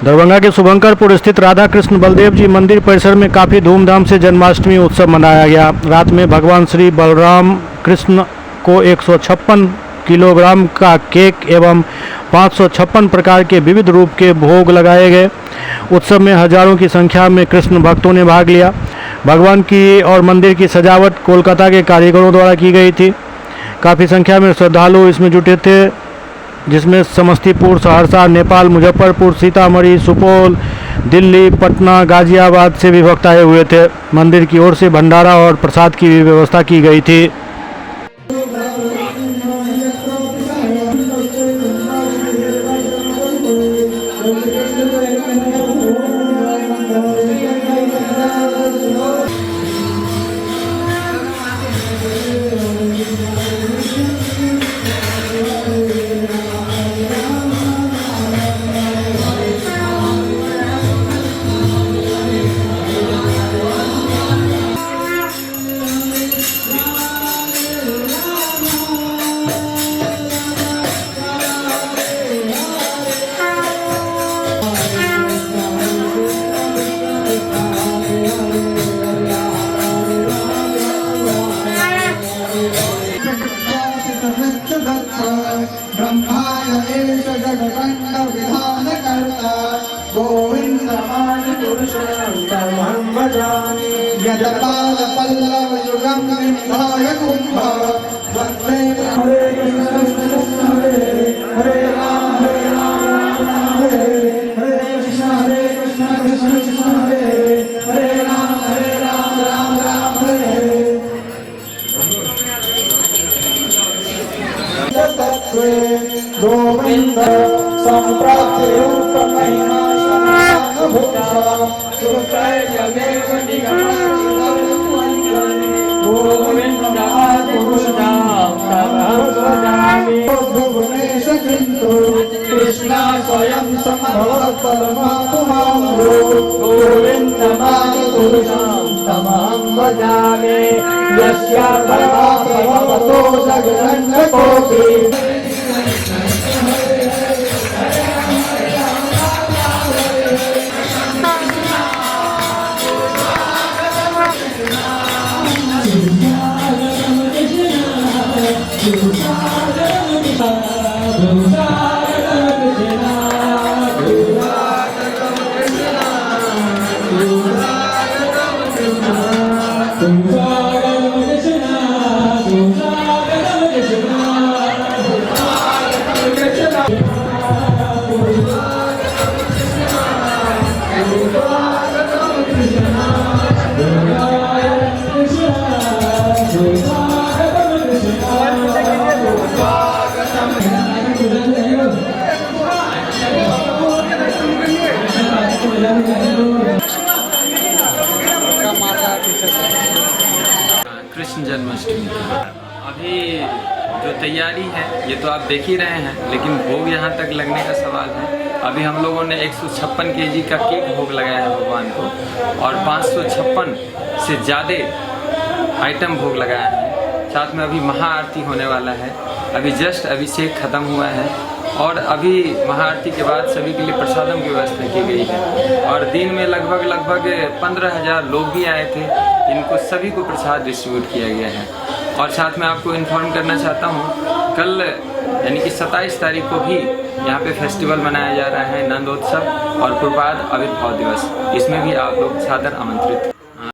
दरभंगा के शुभंकरपुर स्थित राधा कृष्ण बलदेव जी मंदिर परिसर में काफ़ी धूमधाम से जन्माष्टमी उत्सव मनाया गया। रात में भगवान श्री बलराम कृष्ण को 156 किलोग्राम का केक एवं 556 प्रकार के विविध रूप के भोग लगाए गए। उत्सव में हजारों की संख्या में कृष्ण भक्तों ने भाग लिया। भगवान की और मंदिर की सजावट कोलकाता के कारीगरों द्वारा की गई थी। काफ़ी संख्या में श्रद्धालु इसमें जुटे थे, जिसमें समस्तीपुर, सहरसा, नेपाल, मुजफ्फरपुर, सीतामढ़ी, सुपौल, दिल्ली, पटना, गाजियाबाद से भी भक्त आए हुए थे। मंदिर की ओर से भंडारा और प्रसाद की भी व्यवस्था की गई थी। ब्रह्माय एष जगदण्ड विधानकर्ता गोविन्दमादि पुरुषोत्तमं भजामि। यत्पादपल्लवयुगं विन्धाय कुम्भ वन्दे हरे कृष्ण हरे राम हरे कृष्ण कृष्ण कृष्ण हरे राम राम राम हरे गोविंद संप्राप्ति रूप महिमा संभूषा सुखय जगेव गोविंद भुवनेश किंतु कृष्णा स्वयं संभवत् परमात्मा गोविंद पुरुषं तमहं भजामि यस्य प्रभावतो जगदण्डकोटि कृष्ण जन्माष्टमी अभी जो तैयारी है ये तो आप देख ही रहे हैं, लेकिन भोग यहाँ तक लगने का सवाल है। अभी हम लोगों ने 156 केजी का केक भोग लगाया है भगवान को और 556 से ज़्यादा आइटम भोग लगाया है। साथ में अभी महाआरती होने वाला है। अभी जस्ट अभिषेक खत्म हुआ है और अभी महाआरती के बाद सभी के लिए प्रसादम की व्यवस्था की गई है। और दिन में लगभग 15,000 लोग भी आए थे, जिनको सभी को प्रसाद डिस्ट्रीब्यूट किया गया है। और साथ में आपको इन्फॉर्म करना चाहता हूँ, कल यानी कि 27 तारीख को भी यहाँ पे फेस्टिवल मनाया जा रहा है, नंदोत्सव और पूर्वाध आविर्भाव दिवस। इसमें भी आप लोग सादर आमंत्रित।